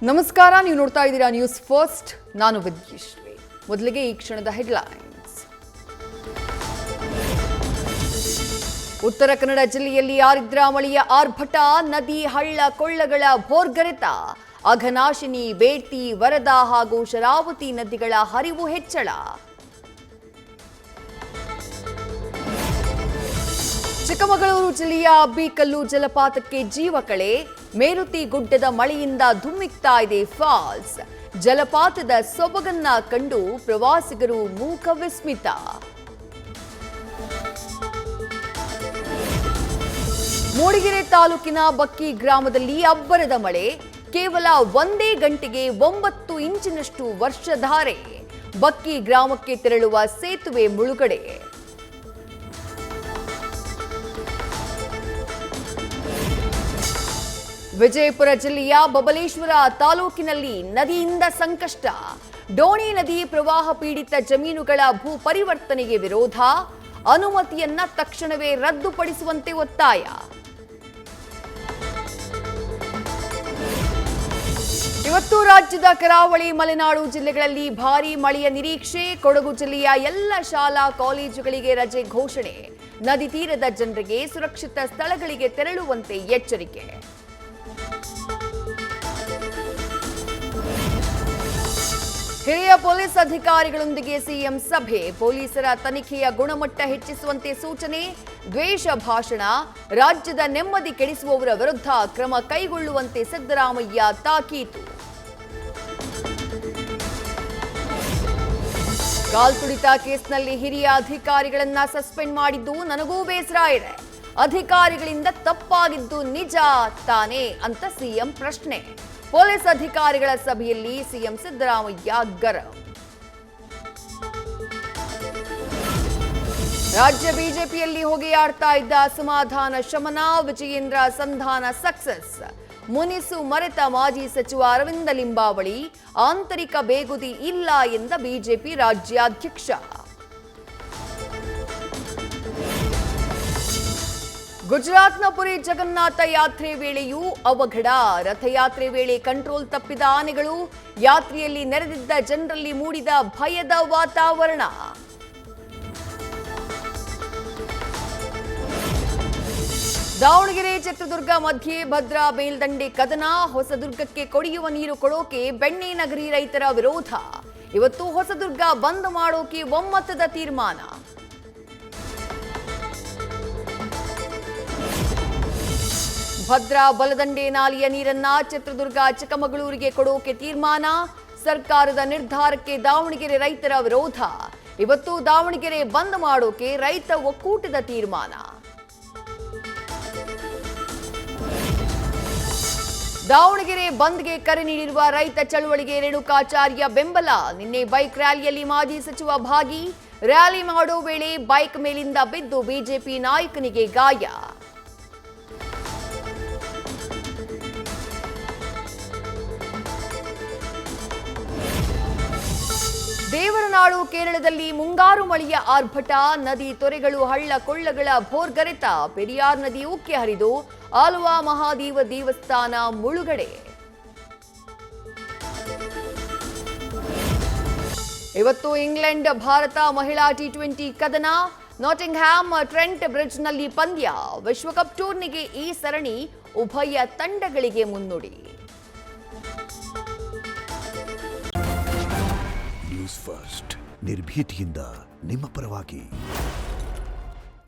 ನಮಸ್ಕಾರ, ನೀವು ನೋಡ್ತಾ ಇದ್ದೀರಾ ನ್ಯೂಸ್ ಫಸ್ಟ್. ನಾನು ವಿದ್ಯಶ್ರೀ. ಮೊದಲಿಗೆ ಈ ಕ್ಷಣದ ಹೆಡ್ಲೈನ್ಸ್. ಉತ್ತರ ಕನ್ನಡ ಜಿಲ್ಲೆಯಲ್ಲಿ ಆರಿದ್ರ ಮಳೆಯ ಆರ್ಭಟ, ನದಿ ಹಳ್ಳ ಕೊಳ್ಳಗಳ ಭೋರ್ಗರೆತ, ಅಘನಾಶಿನಿ, ಬೇಡ್ತಿ, ವರದಾ ಹಾಗೂ ಶರಾವತಿ ನದಿಗಳ ಹರಿವು ಹೆಚ್ಚಳ. ಚಿಕ್ಕಮಗಳೂರು ಜಿಲ್ಲೆಯ ಅಬ್ಬಿಕಲ್ಲು ಜಲಪಾತಕ್ಕೆ ಜೀವಕಳೆ, ಮೇರುತಿ ಗುಡ್ಡದ ಮಳೆಯಿಂದ ಧುಮ್ಮಿಕ್ತಾ ಇದೆ ಫಾಲ್ಸ್. ಜಲಪಾತದ ಸೊಬಗನ್ನ ಕಂಡು ಪ್ರವಾಸಿಗರು ಮೂಕ ವಿಸ್ಮಿತ. ಮೂಡಿಗೆರೆ ತಾಲೂಕಿನ ಬಕ್ಕಿ ಗ್ರಾಮದಲ್ಲಿ ಅಬ್ಬರದ ಮಳೆ, ಕೇವಲ ಒಂದೇ ಗಂಟೆಗೆ 9 ಇಂಚಿನಷ್ಟು ವರ್ಷಧಾರೆ. ಬಕ್ಕಿ ಗ್ರಾಮಕ್ಕೆ ತೆರಳುವ ಸೇತುವೆ ಮುಳುಗಡೆ. ವಿಜಯಪುರ ಜಿಲ್ಲೆಯ ಬಬಲೇಶ್ವರ ತಾಲೂಕಿನಲ್ಲಿ ನದಿಯಿಂದ ಸಂಕಷ್ಟ. ಡೋಣಿ ನದಿ ಪ್ರವಾಹ ಪೀಡಿತ ಜಮೀನುಗಳ ಭೂ ಪರಿವರ್ತನೆಗೆ ವಿರೋಧ, ಅನುಮತಿಯನ್ನ ತಕ್ಷಣವೇ ರದ್ದುಪಡಿಸುವಂತೆ ಒತ್ತಾಯ. ಇವತ್ತು ರಾಜ್ಯದ ಕರಾವಳಿ ಮಲೆನಾಡು ಜಿಲ್ಲೆಗಳಲ್ಲಿ ಭಾರೀ ಮಳೆಯ ನಿರೀಕ್ಷೆ. ಕೊಡಗು ಜಿಲ್ಲೆಯ ಎಲ್ಲ ಶಾಲಾ ಕಾಲೇಜುಗಳಿಗೆ ರಜೆ ಘೋಷಣೆ. ನದಿ ತೀರದ ಜನರಿಗೆ ಸುರಕ್ಷಿತ ಸ್ಥಳಗಳಿಗೆ ತೆರಳುವಂತೆ ಎಚ್ಚರಿಕೆ. ಹಿರಿಯ ಪೊಲೀಸ್ ಅಧಿಕಾರಿಗಳೊಂದಿಗೆ ಸಿಎಂ ಸಭೆ. ಪೊಲೀಸರ ತನಿಖೆಯ ಗುಣಮಟ್ಟ ಹೆಚ್ಚಿಸುವಂತೆ ಸೂಚನೆ. ದ್ವೇಷ ಭಾಷಣ, ರಾಜ್ಯದ ನೆಮ್ಮದಿ ಕೆಡಿಸುವವರ ವಿರುದ್ಧ ಕ್ರಮ ಕೈಗೊಳ್ಳುವಂತೆ ಸಿದ್ದರಾಮಯ್ಯ ತಾಕೀತು. ಕಾಲ್ತುಳಿತ ಕೇಸ್ನಲ್ಲಿ ಹಿರಿಯ ಅಧಿಕಾರಿಗಳನ್ನ ಸಸ್ಪೆಂಡ್ ಮಾಡಿದ್ದು ನನಗೂ ಬೇಸರ ಇದೆ. ಅಧಿಕಾರಿಗಳಿಂದ ತಪ್ಪಾಗಿದ್ದು ನಿಜ ತಾನೇ ಅಂತ ಸಿಎಂ ಪ್ರಶ್ನೆ. ಪೊಲೀಸ್ ಅಧಿಕಾರಿಗಳ ಸಭೆಯಲ್ಲಿ ಸಿಎಂ ಸಿದ್ದರಾಮಯ್ಯ ಗರಂ. ರಾಜ್ಯ ಬಿಜೆಪಿಯಲ್ಲಿ ಹೊಗೆಯಾಡ್ತಾ ಇದ್ದ ಅಸಮಾಧಾನ ಶಮನ, ವಿಜಯೇಂದ್ರ ಸಂಧಾನ ಸಕ್ಸಸ್. ಮುನಿಸು ಮರೆತ ಮಾಜಿ ಸಚಿವ ಅರವಿಂದ ಲಿಂಬಾವಳಿ, ಆಂತರಿಕ ಬೇಗುದಿ ಇಲ್ಲ ಎಂದ ಬಿಜೆಪಿ ರಾಜ್ಯಾಧ್ಯಕ್ಷ. ಗುಜರಾತ್ನ ಪುರಿ ಜಗನ್ನಾಥ ಯಾತ್ರೆ ವೇಳೆಯೂ ಅವಘಡ. ರಥಯಾತ್ರೆ ವೇಳೆ ಕಂಟ್ರೋಲ್ ತಪ್ಪಿದ ಆನೆಗಳು, ಯಾತ್ರೆಯಲ್ಲಿ ನೆರೆದಿದ್ದ ಜನರಲ್ಲಿ ಮೂಡಿದ ಭಯದ ವಾತಾವರಣ. ದಾವಣಗೆರೆ ಚಿತ್ರದುರ್ಗ ಮಧ್ಯೆ ಭದ್ರಾ ಮೇಲ್ದಂಡೆ ಕದನ, ಹೊಸದುರ್ಗಕ್ಕೆ ಕುಡಿಯುವ ನೀರು ಕೊಡೋಕೆ ಬೆಣ್ಣೆ ನಗರಿ ರೈತರ ವಿರೋಧ. ಇವತ್ತು ಹೊಸದುರ್ಗ ಬಂದ್ ಮಾಡೋಕೆ ಒಮ್ಮತದ ತೀರ್ಮಾನ. ಭದ್ರಾ ಬಲದಂಡೆ ನಾಲೆಯ ನೀರನ್ನ ಚಿತ್ರದುರ್ಗ ಚಿಕ್ಕಮಗಳೂರಿಗೆ ಕೊಡೋಕೆ ತೀರ್ಮಾನ. ಸರ್ಕಾರದ ನಿರ್ಧಾರಕ್ಕೆ ದಾವಣಗೆರೆ ರೈತರ ವಿರೋಧ. ಇವತ್ತು ದಾವಣಗೆರೆ ಬಂದ್ ಮಾಡೋಕೆ ರೈತ ಒಕ್ಕೂಟದ ತೀರ್ಮಾನ. ದಾವಣಗೆರೆ ಬಂದ್ಗೆ ಕರೆ ನೀಡಿರುವ ರೈತ ಚಳವಳಿಗೆ ರೇಣುಕಾಚಾರ್ಯ ಬೆಂಬಲ. ನಿನ್ನೆ ಬೈಕ್ ರ್ಯಾಲಿಯಲ್ಲಿ ಮಾಜಿ ಸಚಿವ ಭಾಗಿ. ರ್ಯಾಲಿ ಮಾಡೋ ವೇಳೆ ಬೈಕ್ ಮೇಲಿಂದ ಬಿದ್ದು ಬಿಜೆಪಿ ನಾಯಕನಿಗೆ ಗಾಯ. ದೇವರನಾಡು ಕೇರಳದಲ್ಲಿ ಮುಂಗಾರು ಮಳೆಯ ಆರ್ಭಟ, ನದಿ ತೊರೆಗಳು ಹಳ್ಳ ಕೊಳ್ಳಗಳ ಭೋರ್ಗರೆತ. ಪೆರಿಯಾರ್ ನದಿ ಉಕ್ಕೆ ಹರಿದು ಆಲುವಾ ಮಹಾದೇವ ದೇವಸ್ಥಾನ ಮುಳುಗಡೆ. ಇವತ್ತು ಇಂಗ್ಲೆಂಡ್ ಭಾರತ ಮಹಿಳಾ ಟಿ20 ಕದನ. ನಾಟಿಂಗ್ಹ್ಯಾಮ್ ಟ್ರೆಂಟ್ ಬ್ರಿಡ್ಜ್ನಲ್ಲಿ ಪಂದ್ಯ. ವಿಶ್ವಕಪ್ ಟೂರ್ನಿಗೆ ಈ ಸರಣಿ ಉಭಯ ತಂಡಗಳಿಗೆ ಮುನ್ನುಡಿ. ನ್ಯೂಸ್ ಫಸ್ಟ್, ನಿರ್ಭೀತಿಯಿಂದ ನಿಮ್ಮ ಪರವಾಗಿ.